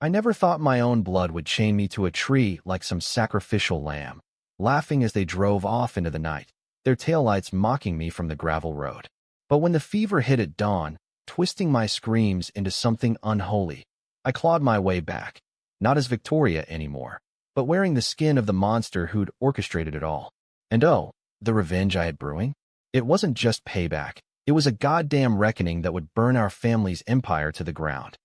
I never thought my own blood would chain me to a tree like some sacrificial lamb, laughing as they drove off into the night, their taillights mocking me from the gravel road. But when the fever hit at dawn, twisting my screams into something unholy, I clawed my way back, not as Victoria anymore, but wearing the skin of the monster who'd orchestrated it all. And oh, the revenge I had brewing? It wasn't just payback. It was a goddamn reckoning that would burn our family's empire to the ground.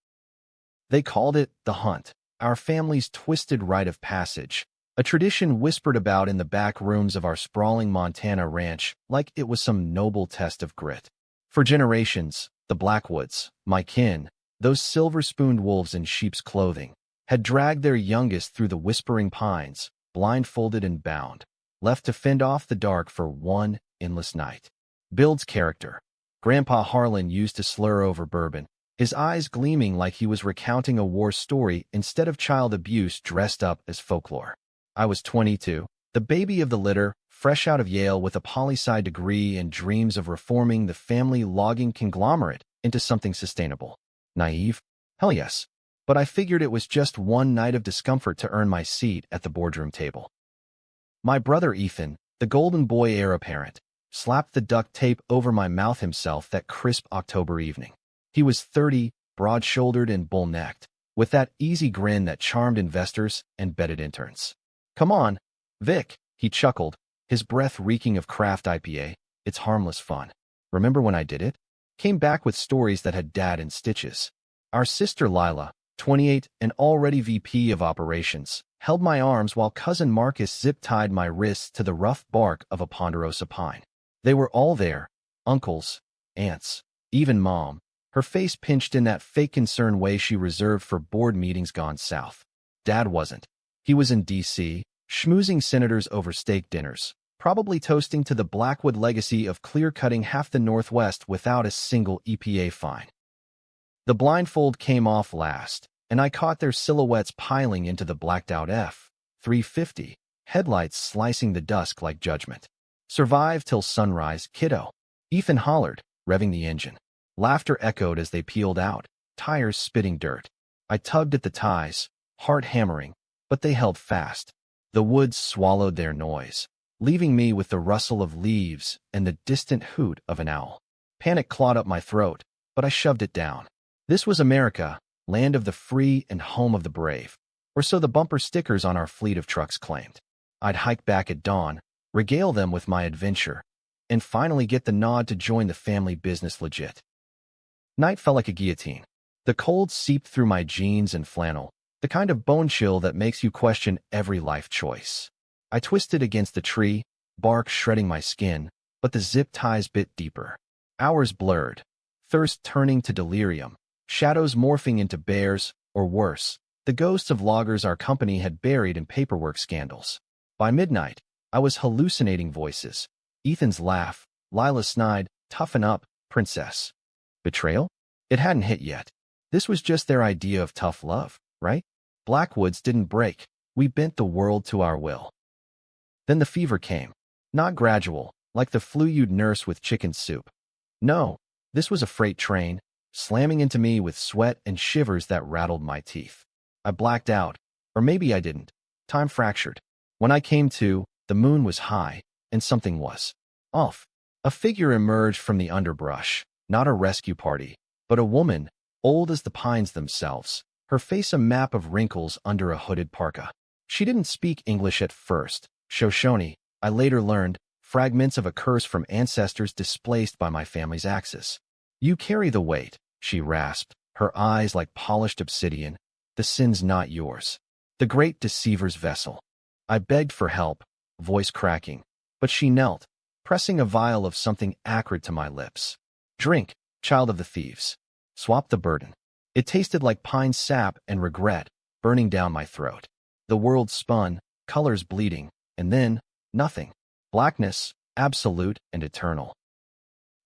They called it the Hunt, our family's twisted rite of passage, a tradition whispered about in the back rooms of our sprawling Montana ranch like it was some noble test of grit. For generations, the Blackwoods, my kin, those silver-spooned wolves in sheep's clothing, had dragged their youngest through the whispering pines, blindfolded and bound, left to fend off the dark for one endless night. Bill's character, Grandpa Harlan, used to slur over bourbon, his eyes gleaming like he was recounting a war story instead of child abuse dressed up as folklore. I was 22, the baby of the litter, fresh out of Yale with a poli-sci degree and dreams of reforming the family logging conglomerate into something sustainable. Naive? Hell yes. But I figured it was just one night of discomfort to earn my seat at the boardroom table. My brother Ethan, the golden boy heir apparent, slapped the duct tape over my mouth himself that crisp October evening. He was 30, broad-shouldered and bull-necked, with that easy grin that charmed investors and bedded interns. "Come on, Vic," he chuckled, his breath reeking of craft IPA. "It's harmless fun. Remember when I did it?" Came back with stories that had dad in stitches. Our sister Lila, 28 and already VP of operations, held my arms while cousin Marcus zip-tied my wrists to the rough bark of a ponderosa pine. They were all there, uncles, aunts, even Mom, her face pinched in that fake concern way she reserved for board meetings gone south. Dad wasn't. He was in D.C., schmoozing senators over steak dinners, probably toasting to the Blackwood legacy of clear-cutting half the Northwest without a single EPA fine. The blindfold came off last, and I caught their silhouettes piling into the blacked-out F-350, headlights slicing the dusk like judgment. "Survive till sunrise, kiddo," Ethan hollered, revving the engine. Laughter echoed as they peeled out, tires spitting dirt. I tugged at the ties, heart hammering, but they held fast. The woods swallowed their noise, leaving me with the rustle of leaves and the distant hoot of an owl. Panic clawed up my throat, but I shoved it down. This was America, land of the free and home of the brave, or so the bumper stickers on our fleet of trucks claimed. I'd hike back at dawn, regale them with my adventure, and finally get the nod to join the family business legit. Night felt like a guillotine. The cold seeped through my jeans and flannel, the kind of bone chill that makes you question every life choice. I twisted against the tree, bark shredding my skin, but the zip ties bit deeper. Hours blurred, thirst turning to delirium, shadows morphing into bears, or worse, the ghosts of loggers our company had buried in paperwork scandals. By midnight, I was hallucinating voices. Ethan's laugh, Lila snide, "Toughen up, princess." Betrayal? It hadn't hit yet. This was just their idea of tough love, right? Blackwoods didn't break. We bent the world to our will. Then the fever came. Not gradual, like the flu you'd nurse with chicken soup. No, this was a freight train, slamming into me with sweat and shivers that rattled my teeth. I blacked out, or maybe I didn't. Time fractured. When I came to, the moon was high, and something was off. A figure emerged from the underbrush, not a rescue party, but a woman, old as the pines themselves, her face a map of wrinkles under a hooded parka. She didn't speak English at first. Shoshone, I later learned, fragments of a curse from ancestors displaced by my family's axes. "You carry the weight," she rasped, her eyes like polished obsidian. "The sin's not yours. The great deceiver's vessel." I begged for help, voice cracking, but she knelt, pressing a vial of something acrid to my lips. "Drink, child of the thieves." Swap the burden. It tasted like pine sap and regret, burning down my throat. The world spun, colors bleeding, and then, nothing. Blackness, absolute and eternal.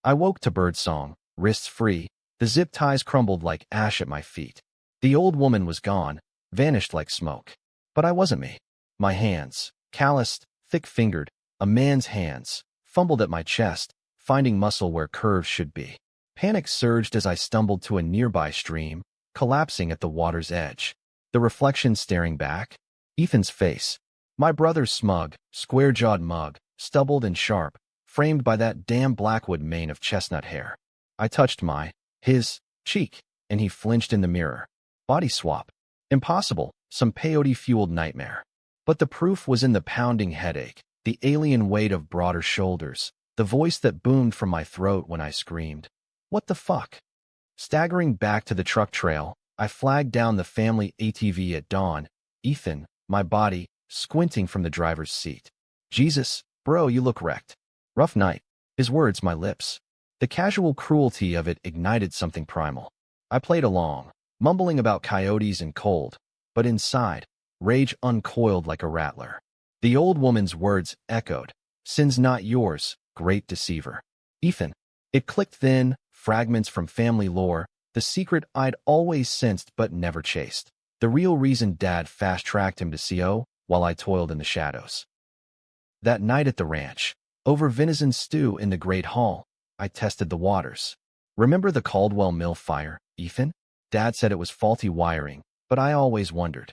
I woke to birdsong, wrists free, the zip ties crumbled like ash at my feet. The old woman was gone, vanished like smoke. But I wasn't me. My hands, calloused, thick-fingered, a man's hands, fumbled at my chest, finding muscle where curves should be. Panic surged as I stumbled to a nearby stream, collapsing at the water's edge. The reflection staring back? Ethan's face. My brother's smug, square-jawed mug, stubbled and sharp, framed by that damn Blackwood mane of chestnut hair. I touched his cheek, and he flinched in the mirror. Body swap. Impossible, some peyote-fueled nightmare. But the proof was in the pounding headache, the alien weight of broader shoulders, the voice that boomed from my throat when I screamed. What the fuck? Staggering back to the truck trail, I flagged down the family ATV at dawn. Ethan, my body, squinting from the driver's seat. Jesus, bro, you look wrecked. Rough night. His words, my lips. The casual cruelty of it ignited something primal. I played along, mumbling about coyotes and cold, but inside, rage uncoiled like a rattler. The old woman's words echoed. Sin's not yours, great deceiver. Ethan. It clicked then, fragments from family lore, the secret I'd always sensed but never chased. The real reason Dad fast-tracked him to CO while I toiled in the shadows. That night at the ranch, over venison stew in the great hall, I tested the waters. Remember the Caldwell Mill fire, Ethan? Dad said it was faulty wiring, but I always wondered.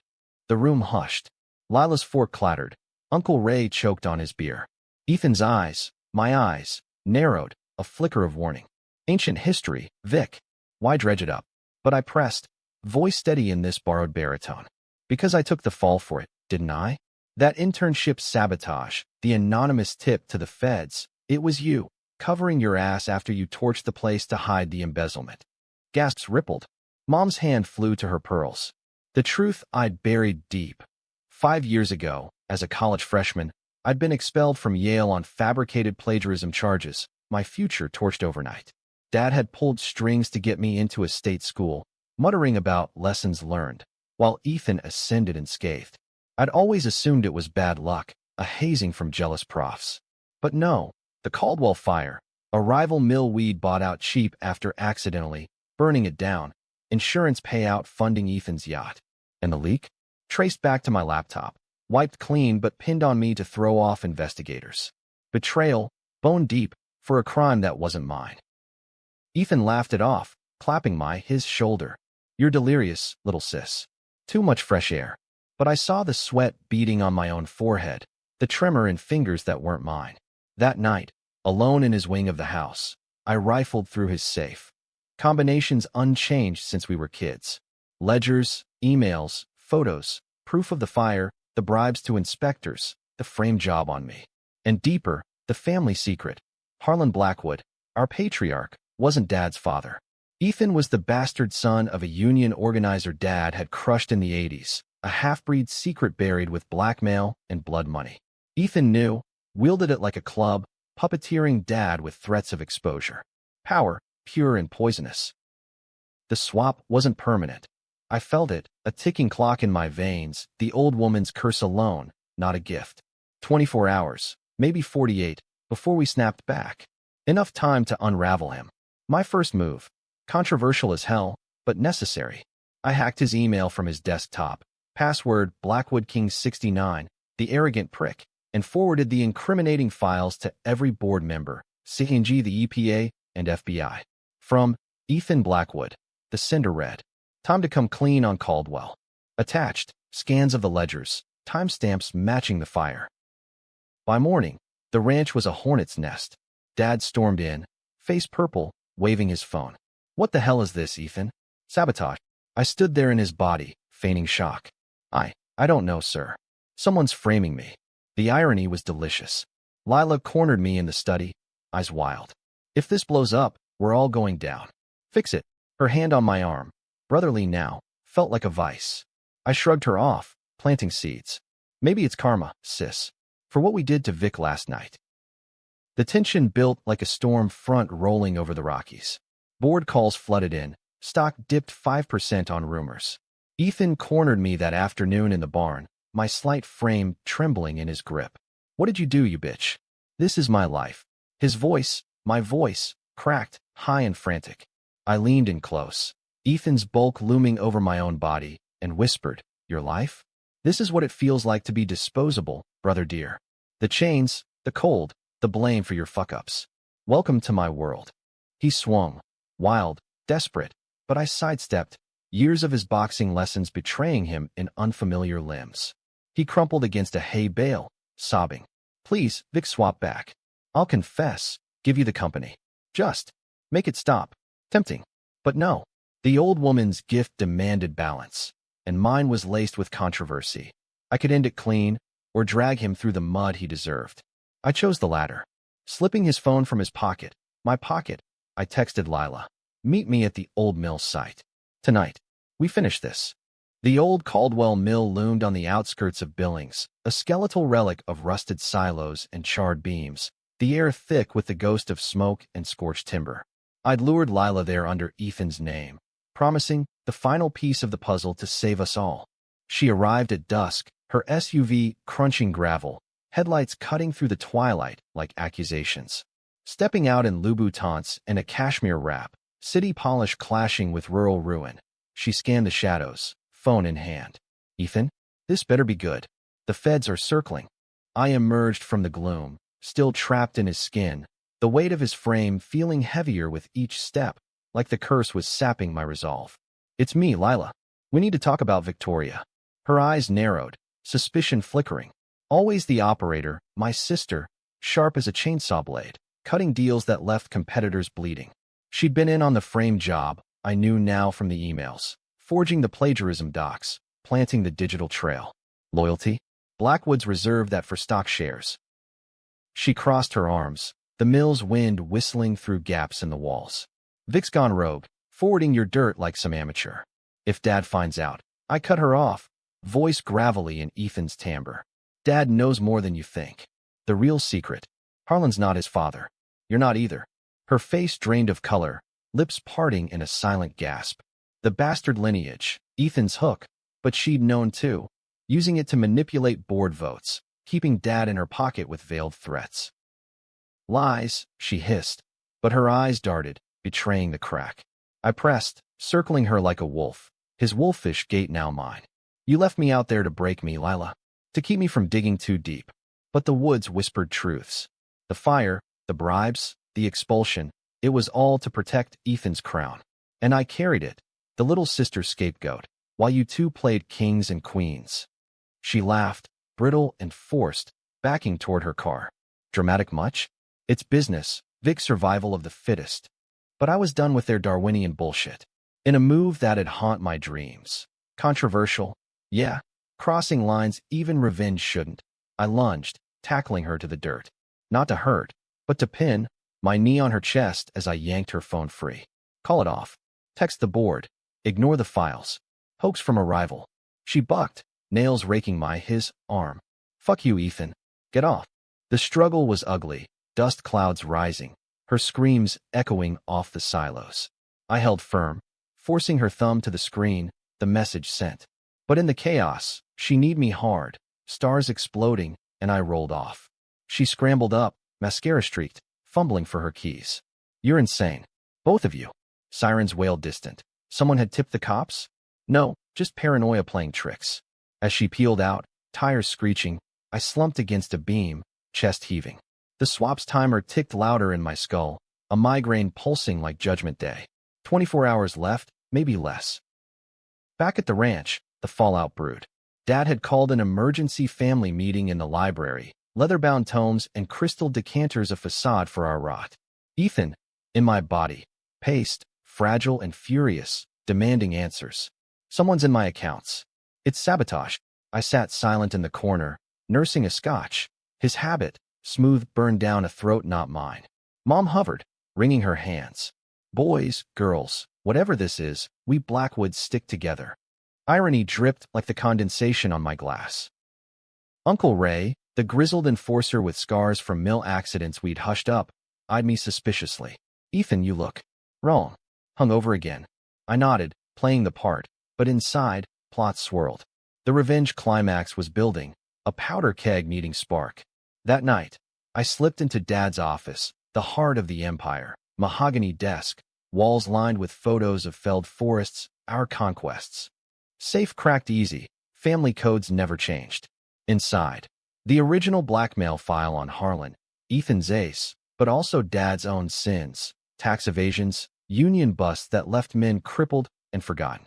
The room hushed. Lila's fork clattered. Uncle Ray choked on his beer. Ethan's eyes, my eyes, narrowed, a flicker of warning. Ancient history, Vic. Why dredge it up? But I pressed, voice steady in this borrowed baritone. Because I took the fall for it, didn't I? That internship sabotage, the anonymous tip to the feds, it was you, covering your ass after you torched the place to hide the embezzlement. Gasps rippled. Mom's hand flew to her pearls. The truth I'd buried deep. 5 years ago, as a college freshman, I'd been expelled from Yale on fabricated plagiarism charges, my future torched overnight. Dad had pulled strings to get me into a state school, muttering about lessons learned, while Ethan ascended unscathed. I'd always assumed it was bad luck, a hazing from jealous profs. But no, the Caldwell fire, a rival mill we'd bought out cheap after accidentally burning it down, insurance payout funding Ethan's yacht. And the leak? Traced back to my laptop, wiped clean but pinned on me to throw off investigators. Betrayal, bone deep, for a crime that wasn't mine. Ethan laughed it off, clapping his shoulder. You're delirious, little sis. Too much fresh air. But I saw the sweat beading on my own forehead, the tremor in fingers that weren't mine. That night, alone in his wing of the house, I rifled through his safe. Combinations unchanged since we were kids. Ledgers, emails, photos, proof of the fire, the bribes to inspectors, the frame job on me. And deeper, the family secret. Harlan Blackwood, our patriarch, wasn't Dad's father. Ethan was the bastard son of a union organizer Dad had crushed in the 80s, a half-breed secret buried with blackmail and blood money. Ethan knew, wielded it like a club, puppeteering Dad with threats of exposure. Power, pure and poisonous. The swap wasn't permanent. I felt it, a ticking clock in my veins, the old woman's curse alone, not a gift. 24 hours, maybe 48, before we snapped back. Enough time to unravel him. My first move. Controversial as hell, but necessary. I hacked his email from his desktop. Password Blackwood King 69, the arrogant prick, and forwarded the incriminating files to every board member, CNG, the EPA, and FBI. From Ethan Blackwood, the sender read. Time to come clean on Caldwell. Attached, scans of the ledgers, timestamps matching the fire. By morning, the ranch was a hornet's nest. Dad stormed in, face purple, waving his phone. What the hell is this, Ethan? Sabotage. I stood there in his body, feigning shock. I don't know, sir. Someone's framing me. The irony was delicious. Lila cornered me in the study, eyes wild. If this blows up, we're all going down. Fix it. Her hand on my arm, brotherly now, felt like a vice. I shrugged her off, planting seeds. Maybe it's karma, sis, for what we did to Vic last night. The tension built like a storm front rolling over the Rockies. Board calls flooded in. Stock dipped 5% on rumors. Ethan cornered me that afternoon in the barn, my slight frame trembling in his grip. What did you do, you bitch? This is my life. His voice, my voice, cracked, high and frantic. I leaned in close, Ethan's bulk looming over my own body, and whispered, Your life? This is what it feels like to be disposable, brother dear. The chains, the cold, the blame for your fuck-ups. Welcome to my world. He swung, wild, desperate, but I sidestepped, years of his boxing lessons betraying him in unfamiliar limbs. He crumpled against a hay bale, sobbing. Please, Vic, swap back. I'll confess, give you the company. Just make it stop. Tempting. But no. The old woman's gift demanded balance, and mine was laced with controversy. I could end it clean, or drag him through the mud he deserved. I chose the latter. Slipping his phone from his pocket, my pocket, I texted Lila. Meet me at the old mill site. Tonight. We finish this. The old Caldwell mill loomed on the outskirts of Billings, a skeletal relic of rusted silos and charred beams, the air thick with the ghost of smoke and scorched timber. I'd lured Lila there under Ethan's name, promising the final piece of the puzzle to save us all. She arrived at dusk, her SUV crunching gravel, headlights cutting through the twilight like accusations. Stepping out in Louboutins and a cashmere wrap, city polish clashing with rural ruin, she scanned the shadows, phone in hand. Ethan, this better be good. The feds are circling. I emerged from the gloom, still trapped in his skin, the weight of his frame feeling heavier with each step, like the curse was sapping my resolve. It's me, Lila. We need to talk about Victoria. Her eyes narrowed, suspicion flickering. Always the operator, my sister, sharp as a chainsaw blade, cutting deals that left competitors bleeding. She'd been in on the frame job, I knew now from the emails, forging the plagiarism docs, planting the digital trail. Loyalty? Blackwood's reserved that for stock shares. She crossed her arms, the mill's wind whistling through gaps in the walls. Vic's gone rogue, forwarding your dirt like some amateur. If Dad finds out, I cut her off, voice gravelly in Ethan's timbre. Dad knows more than you think. The real secret. Harlan's not his father. You're not either. Her face drained of color, lips parting in a silent gasp. The bastard lineage, Ethan's hook, but she'd known too, using it to manipulate board votes, keeping Dad in her pocket with veiled threats. Lies, she hissed, but her eyes darted, betraying the crack. I pressed, circling her like a wolf, his wolfish gait now mine. You left me out there to break me, Lila, to keep me from digging too deep. But the woods whispered truths. The fire, the bribes, the expulsion, it was all to protect Ethan's crown. And I carried it, the little sister scapegoat, while you two played kings and queens. She laughed, brittle and forced, backing toward her car. Dramatic much? It's business, Vic's survival of the fittest. But I was done with their Darwinian bullshit. In a move that'd haunt my dreams. Controversial? Yeah. Crossing lines even revenge shouldn't. I lunged, tackling her to the dirt. Not to hurt, but to pin, my knee on her chest as I yanked her phone free. Call it off. Text the board. Ignore the files. Hoax from a rival. She bucked, nails raking his arm. Fuck you, Ethan. Get off. The struggle was ugly, dust clouds rising, her screams echoing off the silos. I held firm, forcing her thumb to the screen, the message sent. But in the chaos, she kneed me hard, stars exploding, and I rolled off. She scrambled up, mascara streaked, fumbling for her keys. You're insane. Both of you. Sirens wailed distant. Someone had tipped the cops? No, just paranoia playing tricks. As she peeled out, tires screeching, I slumped against a beam, chest heaving. The swap's timer ticked louder in my skull, a migraine pulsing like Judgment Day. 24 hours left, maybe less. Back at the ranch, the fallout brewed. Dad had called an emergency family meeting in the library, leather-bound tomes and crystal decanters a facade for our rot. Ethan, in my body, paced, fragile and furious, demanding answers. Someone's in my accounts. It's sabotage. I sat silent in the corner, nursing a scotch. His habit, smooth, burned down a throat not mine. Mom hovered, wringing her hands. Boys, girls, whatever this is, we Blackwoods stick together. Irony dripped like the condensation on my glass. Uncle Ray, the grizzled enforcer with scars from mill accidents we'd hushed up, eyed me suspiciously. Ethan, you look wrong. Hungover again. I nodded, playing the part, but inside, plots swirled. The revenge climax was building, a powder keg needing spark. That night, I slipped into Dad's office, the heart of the empire, mahogany desk, walls lined with photos of felled forests, our conquests. Safe cracked easy, family codes never changed. Inside, the original blackmail file on Harlan, Ethan's ace, but also Dad's own sins, tax evasions, union busts that left men crippled and forgotten.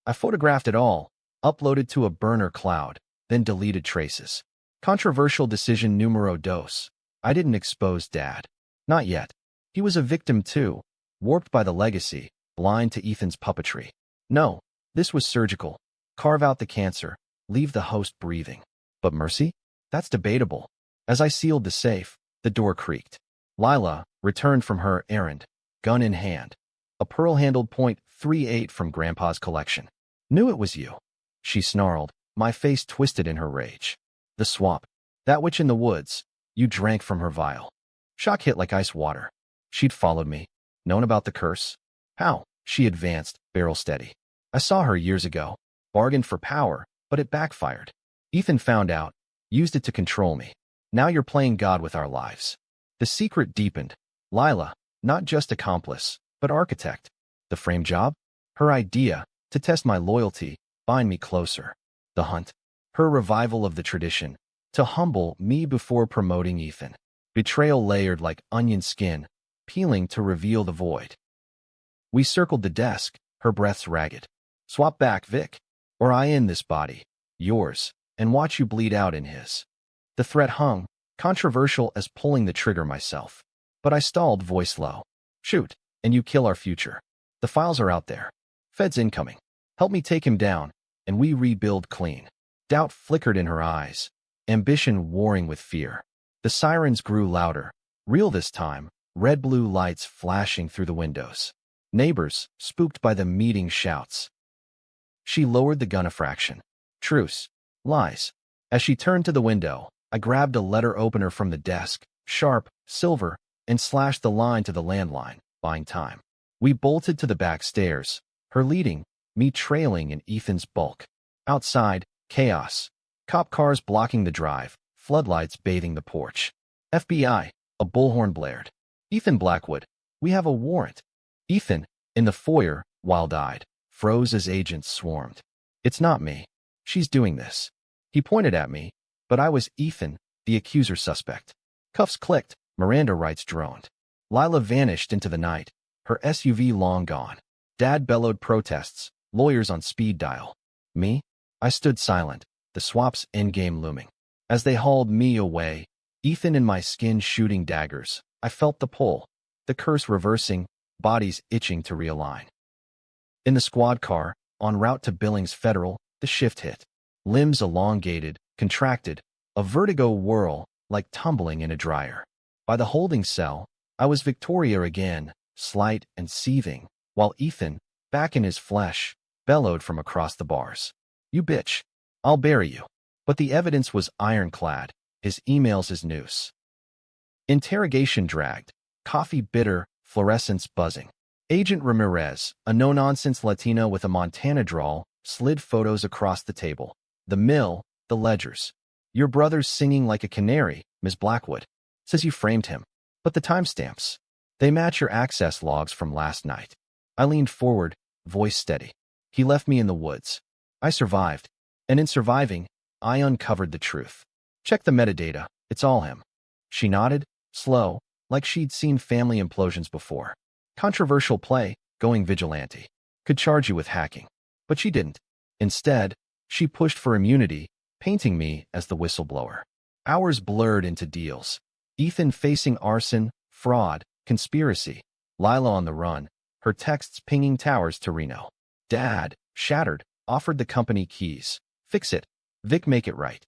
I photographed it all, uploaded to a burner cloud, then deleted traces. Controversial decision numero dos. I didn't expose Dad. Not yet. He was a victim too, warped by the legacy, blind to Ethan's puppetry. No, this was surgical. Carve out the cancer, leave the host breathing. But mercy? That's debatable. As I sealed the safe, the door creaked. Lila returned from her errand, gun in hand. A pearl-handled .38 from Grandpa's collection. Knew it was you. She snarled, my face twisted in her rage. The swamp. That witch in the woods. You drank from her vial. Shock hit like ice water. She'd followed me. Known about the curse? How? She advanced, barrel steady. I saw her years ago. Bargained for power, but it backfired. Ethan found out. Used it to control me. Now you're playing God with our lives. The secret deepened. Lila, not just accomplice, but architect. The frame job? Her idea, to test my loyalty, bind me closer. The hunt? Her revival of the tradition, to humble me before promoting Ethan. Betrayal layered like onion skin, peeling to reveal the void. We circled the desk, her breaths ragged. Swap back, Vic, or I end this body, yours, and watch you bleed out in his. The threat hung, controversial as pulling the trigger myself. But I stalled, voice low. Shoot, and you kill our future. The files are out there. Feds incoming. Help me take him down, and we rebuild clean. Doubt flickered in her eyes, ambition warring with fear. The sirens grew louder, real this time, red-blue lights flashing through the windows. Neighbors, spooked by the meeting shouts. She lowered the gun a fraction. Truce. Lies. As she turned to the window, I grabbed a letter opener from the desk, sharp, silver, and slashed the line to the landline, buying time. We bolted to the back stairs, her leading, me trailing in Ethan's bulk. Outside, chaos. Cop cars blocking the drive, floodlights bathing the porch. FBI, a bullhorn blared. Ethan Blackwood, we have a warrant. Ethan, in the foyer, wild-eyed, froze as agents swarmed. It's not me. She's doing this. He pointed at me, but I was Ethan, the accuser suspect. Cuffs clicked, Miranda rights droned. Lila vanished into the night, her SUV long gone. Dad bellowed protests, lawyers on speed dial. Me? I stood silent, the swap's endgame looming. As they hauled me away, Ethan in my skin shooting daggers, I felt the pull, the curse reversing, bodies itching to realign. In the squad car, en route to Billings Federal, the shift hit. Limbs elongated, contracted, a vertigo whirl, like tumbling in a dryer. By the holding cell, I was Victoria again, slight and seething, while Ethan, back in his flesh, bellowed from across the bars. You bitch. I'll bury you. But the evidence was ironclad, his emails his noose. Interrogation dragged, coffee bitter, fluorescence buzzing. Agent Ramirez, a no-nonsense Latino with a Montana drawl, slid photos across the table. The mill, the ledgers. Your brother's singing like a canary, Ms. Blackwood. Says you framed him. But the timestamps. They match your access logs from last night. I leaned forward, voice steady. He left me in the woods. I survived. And in surviving, I uncovered the truth. Check the metadata. It's all him. She nodded, slow, like she'd seen family implosions before. Controversial play, going vigilante. Could charge you with hacking. But she didn't. Instead, she pushed for immunity, painting me as the whistleblower. Hours blurred into deals. Ethan facing arson, fraud, conspiracy. Lila on the run, her texts pinging towers to Reno. Dad, shattered, offered the company keys. Fix it. Vic, make it right.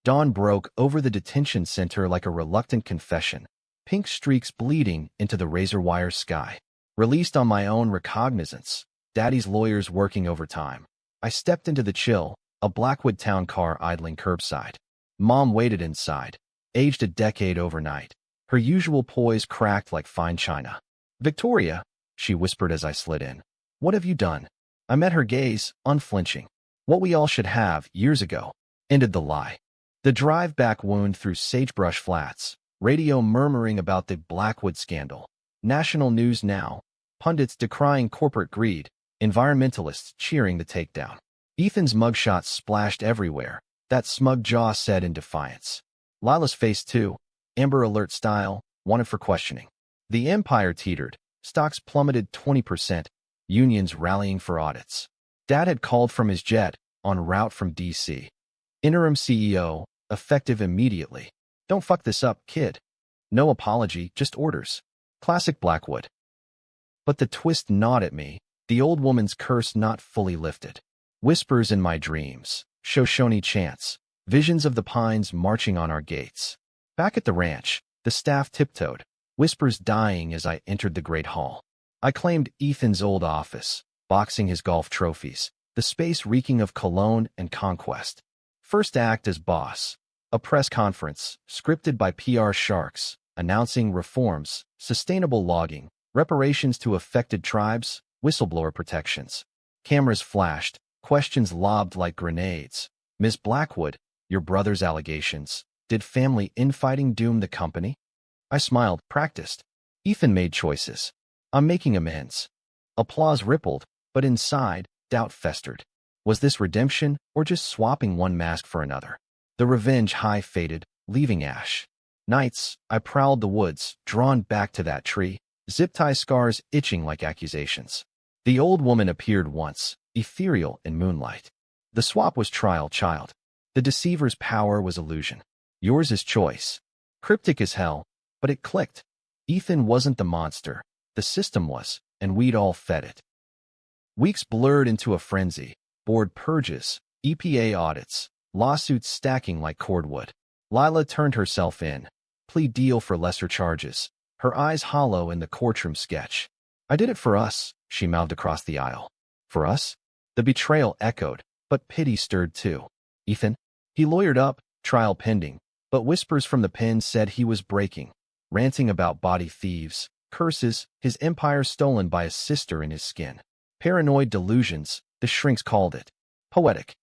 Dawn broke over the detention center like a reluctant confession. Pink streaks bleeding into the razor wire sky. Released on my own recognizance. Daddy's lawyers working overtime. I stepped into the chill, a Blackwood town car idling curbside. Mom waited inside, aged a decade overnight. Her usual poise cracked like fine china. Victoria, she whispered as I slid in. What have you done? I met her gaze, unflinching. What we all should have, years ago, ended the lie. The drive-back wound through Sagebrush Flats, radio murmuring about the Blackwood scandal. National news now, pundits decrying corporate greed, environmentalists cheering the takedown. Ethan's mugshots splashed everywhere, that smug jaw said in defiance. Lila's face too, Amber Alert style, wanted for questioning. The empire teetered, stocks plummeted 20%, unions rallying for audits. Dad had called from his jet, en route from D.C. Interim CEO, effective immediately. Don't fuck this up, kid. No apology, just orders. Classic Blackwood. But the twist gnawed at me, the old woman's curse not fully lifted. Whispers in my dreams, Shoshone chants, visions of the pines marching on our gates. Back at the ranch, the staff tiptoed, whispers dying as I entered the great hall. I claimed Ethan's old office, boxing his golf trophies, the space reeking of cologne and conquest. First act as boss. A press conference, scripted by PR sharks, announcing reforms, sustainable logging, reparations to affected tribes, whistleblower protections. Cameras flashed, questions lobbed like grenades. Ms. Blackwood, your brother's allegations. Did family infighting doom the company? I smiled, practiced. Ethan made choices. I'm making amends. Applause rippled, but inside, doubt festered. Was this redemption or just swapping one mask for another? The revenge high faded, leaving ash. Nights, I prowled the woods, drawn back to that tree, zip-tie scars itching like accusations. The old woman appeared once, ethereal in moonlight. The swap was trial, child. The deceiver's power was illusion. Yours is choice. Cryptic as hell, but it clicked. Ethan wasn't the monster. The system was, and we'd all fed it. Weeks blurred into a frenzy. Board purges, EPA audits, lawsuits stacking like cordwood. Lila turned herself in. Plea deal for lesser charges. Her eyes hollow in the courtroom sketch. I did it for us, she mouthed across the aisle. For us? The betrayal echoed, but pity stirred too. Ethan? He lawyered up, trial pending, but whispers from the pen said he was breaking, ranting about body thieves, curses, his empire stolen by a sister in his skin. Paranoid delusions, the shrinks called it. Poetic.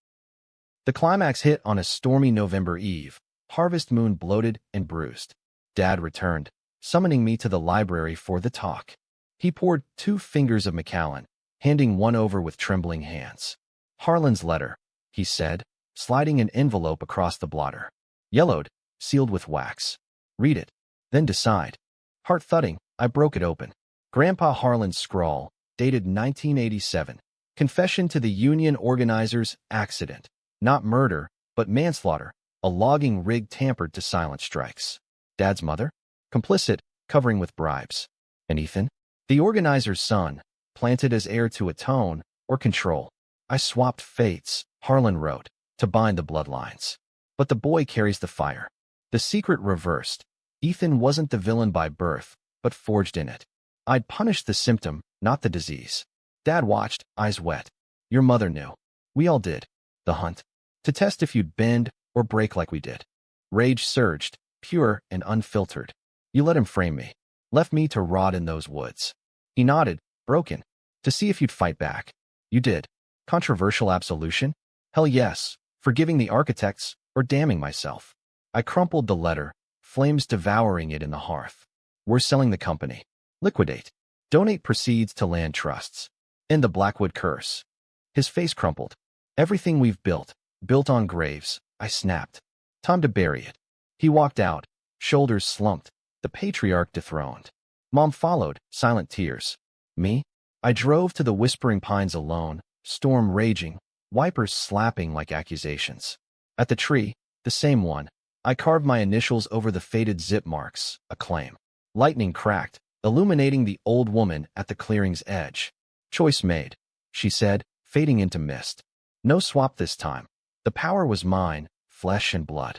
The climax hit on a stormy November eve, harvest moon bloated and bruised. Dad returned, summoning me to the library for the talk. He poured 2 fingers of Macallan, handing one over with trembling hands. Harlan's letter, he said, sliding an envelope across the blotter. Yellowed, sealed with wax. Read it, then decide. Heart thudding, I broke it open. Grandpa Harlan's scrawl, dated 1987. Confession to the union organizers' accident. Not murder, but manslaughter. A logging rig tampered to silent strikes. Dad's mother? Complicit, covering with bribes. And Ethan? The organizer's son, planted as heir to atone or control. I swapped fates, Harlan wrote, to bind the bloodlines. But the boy carries the fire. The secret reversed. Ethan wasn't the villain by birth, but forged in it. I'd punished the symptom, not the disease. Dad watched, eyes wet. Your mother knew. We all did. The hunt. To test if you'd bend or break like we did. Rage surged, pure and unfiltered. You let him frame me. Left me to rot in those woods. He nodded, broken. To see if you'd fight back. You did. Controversial absolution? Hell yes. Forgiving the architects or damning myself. I crumpled the letter, flames devouring it in the hearth. We're selling the company. Liquidate. Donate proceeds to land trusts. End the Blackwood curse. His face crumpled. Everything we've built on graves, I snapped. Time to bury it. He walked out, shoulders slumped, the patriarch dethroned. Mom followed, silent tears. Me? I drove to the Whispering Pines alone, storm raging, wipers slapping like accusations. At the tree, the same one, I carved my initials over the faded zip marks, a claim. Lightning cracked, illuminating the old woman at the clearing's edge. Choice made, she said, fading into mist. No swap this time. The power was mine, flesh and blood.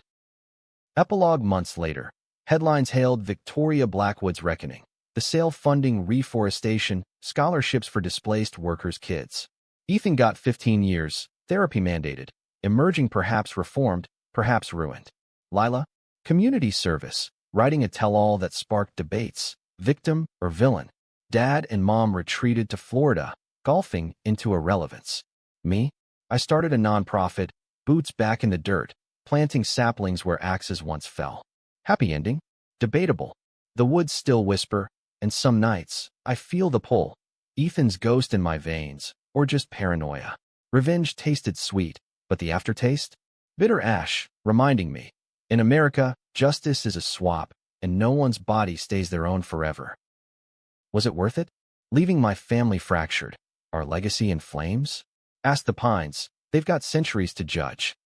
Epilogue months later. Headlines hailed Victoria Blackwood's reckoning. The sale funding reforestation, scholarships for displaced workers' kids. Ethan got 15 years, therapy mandated, emerging perhaps reformed, perhaps ruined. Lila? Community service, writing a tell-all that sparked debates, victim or villain. Dad and Mom retreated to Florida, golfing into irrelevance. Me? I started a nonprofit, boots back in the dirt, planting saplings where axes once fell. Happy ending? Debatable. The woods still whisper, and some nights, I feel the pull. Ethan's ghost in my veins, or just paranoia. Revenge tasted sweet, but the aftertaste? Bitter ash, reminding me. In America, justice is a swap, and no one's body stays their own forever. Was it worth it? Leaving my family fractured, our legacy in flames? Ask the pines, they've got centuries to judge.